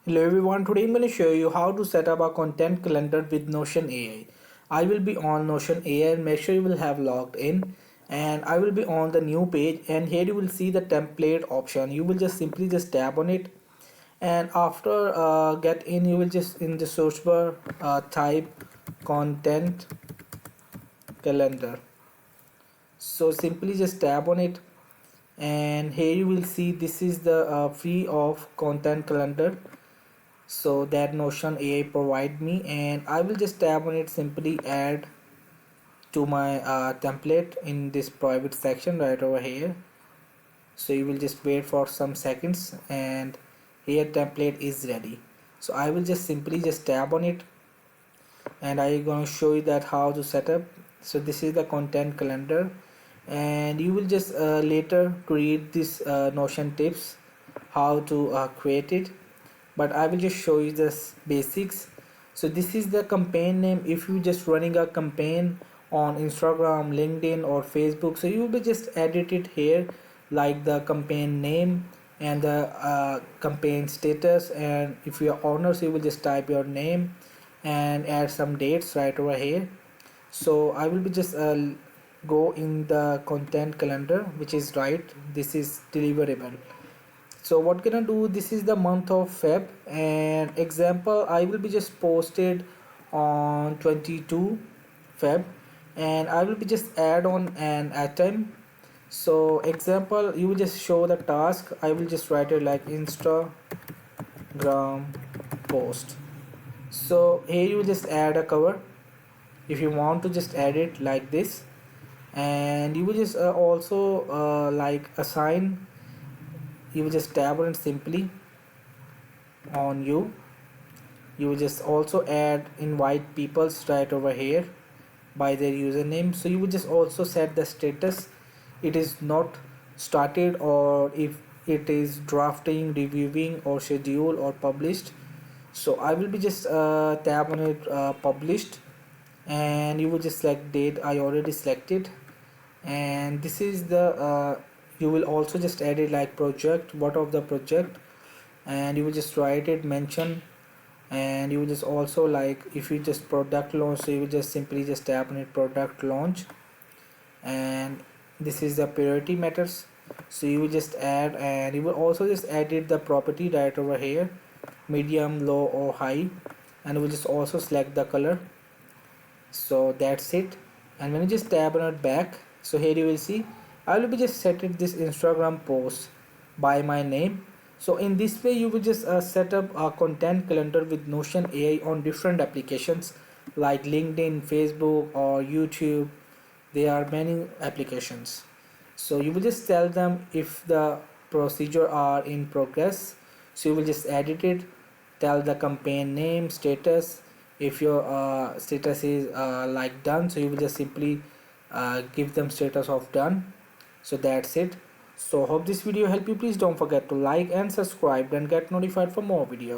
Hello everyone, today I'm going to show you how to set up a content calendar with Notion AI. I will be on Notion AI and make sure you will have logged in, and I will be on the new page, and here you will see the template option. You will just simply just tap on it, and after get in, you will just in the search bar type content calendar. So simply just tap on it, and here you will see this is the free of content calendar so that Notion AI provide me, and I will just tap on it, simply add to my template in this private section right over here. So you will just wait for some seconds, and here template is ready. So I will just simply just tap on it, and I'm going to show you that how to set up. So this is the content calendar, and you will just later create this Notion tips how to create it, but I will just show you this basics. So this is the campaign name. If you just running a campaign on Instagram, LinkedIn or Facebook, so you will be just edit it here, like the campaign name and the campaign status, and if you are owner, so you will just type your name and add some dates right over here. So I will be just go in the content calendar, which is right, this is deliverable. So what gonna do, this is the month of Feb, and example I will be just posted on 22 Feb, and I will be just add on an item. So example, you will just show the task. I will just write it like Instagram post. So here you will just add a cover if you want to just add it like this, and you will just also like assign. You will just tap on it simply on you. You will just also add invite people right over here by their username. So you will just also set the status, it is not started, or if it is drafting, reviewing or schedule or published. So I will be just tap on it published, and you will just select date. I already selected, and this is the you will also just add it like project, what of the project, and you will just write it, mention, and you will just also like if you just product launch, so you will just simply just tap on it product launch, and this is the priority matters. So you will just add, and you will also just edit the property right over here, medium, low or high, and you will just also select the color. So that's it, and when you just tap on it back, so here you will see I will be just set it this Instagram post by my name. So in this way you will just set up a content calendar with Notion AI on different applications like LinkedIn, Facebook or YouTube. There are many applications. So you will just tell them if the procedure are in progress, so you will just edit it, tell the campaign name, status. If your status is like done, so you will just simply give them status of done. So that's it. So hope this video helped you. Please don't forget to like and subscribe and get notified for more videos.